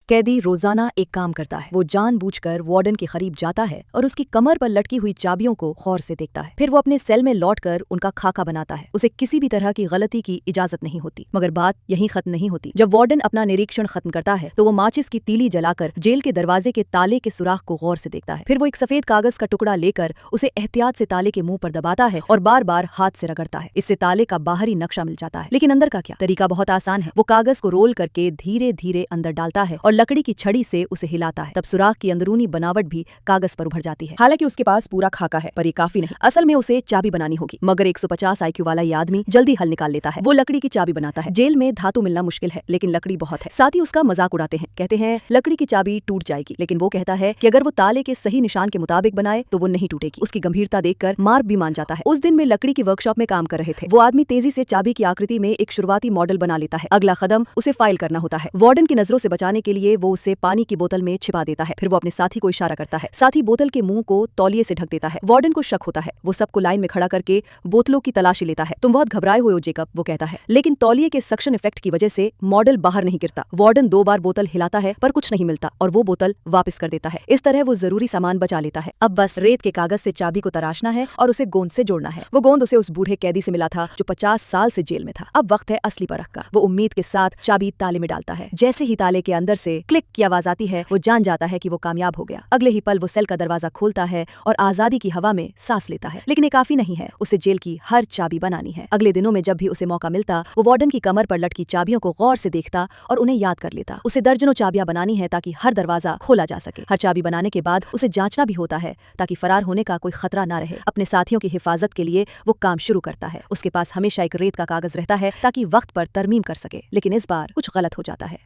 कैदी रोजाना एक काम करता है। वो जानबूझकर वार्डन के करीब जाता है और उसकी कमर पर लटकी हुई चाबियों को गौर से देखता है। फिर वो अपने सेल में लौटकर उनका खाका बनाता है। उसे किसी भी तरह की गलती की इजाजत नहीं होती। मगर बात यहीं खत्म नहीं होती। जब वार्डन अपना निरीक्षण खत्म करता है तो वो माचिस की तीली जलाकर जेल के दरवाजे के ताले के सुराख को गौर से देखता है। फिर वो एक सफेद कागज का टुकड़ा लेकर उसे एहतियात से ताले के मुंह पर दबाता है और बार बार हाथ से रगड़ता है। इससे ताले का बाहरी नक्शा मिल जाता है। लेकिन अंदर का क्या? तरीका बहुत आसान है। वो कागज को रोल करके धीरे धीरे अंदर डालता है और लकड़ी की छड़ी से उसे हिलाता है। तब सुराख की अंदरूनी बनावट भी कागज पर उभर जाती है। हालांकि उसके पास पूरा खाका है, पर ये काफी नहीं। असल में उसे चाबी बनानी होगी। मगर 150 IQ वाला ये आदमी जल्दी हल निकाल लेता है। वो लकड़ी की चाबी बनाता है। जेल में धातु मिलना मुश्किल है, लेकिन लकड़ी बहुत है। साथ ही उसका मजाक उड़ाते हैं। कहते हैं लकड़ी की चाबी टूट जाएगी, लेकिन वो कहता है कि अगर वो ताले के सही निशान के मुताबिक बनाए तो वो नहीं टूटेगी। उसकी गंभीरता देखकर मार्क भी मान जाता है। उस दिन में लकड़ी की वर्कशॉप में काम कर रहे थे। वो आदमी तेजी से चाबी की आकृति में एक शुरुआती मॉडल बना लेता है। अगला कदम उसे फाइल करना होता है। वार्डन की नजरों से बचाने के लिए वो उसे पानी की बोतल में छिपा देता है। फिर वो अपने साथी को इशारा करता है। साथी बोतल के मुंह को तौलिए से ढक देता है। वार्डन को शक होता है। वो सबको लाइन में खड़ा करके बोतलों की तलाशी लेता है। तुम बहुत घबराए हुए हो जेकब, वो कहता है। लेकिन तौलिए के सक्शन इफेक्ट की वजह से मॉडल बाहर नहीं गिरता। वार्डन 2 बार बोतल हिलाता है पर कुछ नहीं मिलता और वो बोतल वापस कर देता है। इस तरह वो जरूरी सामान बचा लेता है। अब बस रेत के कागज से चाबी को तराशना है और उसे गोंद से जोड़ना है। वो गोंद उसे उस बूढ़े कैदी से मिला था जो 50 साल से जेल में था। अब वक्त है असली परख का। वो उम्मीद के साथ चाबी ताले में डालता है। जैसे ही ताले के अंदर से क्लिक की आवाज आती है, वो जान जाता है कि वो कामयाब हो गया। अगले ही पल वो सेल का दरवाजा खोलता है और आजादी की हवा में सांस लेता है। लेकिन ये काफी नहीं है। उसे जेल की हर चाबी बनानी है। अगले दिनों में जब भी उसे मौका मिलता, वो वार्डन की कमर पर लटकी चाबियों को गौर से देखता और उन्हें याद कर लेता। उसे दर्जनों चाबियां बनानी है ताकि हर दरवाजा खोला जा सके। हर चाबी बनाने के बाद उसे जांचना भी होता है ताकि फरार होने का कोई खतरा ना रहे। अपने साथियों की हिफाजत के लिए वो काम शुरू करता है। उसके पास हमेशा एक रेत का कागज रहता है ताकि वक्त पर तरमीम कर सके। लेकिन इस बार कुछ गलत हो जाता है।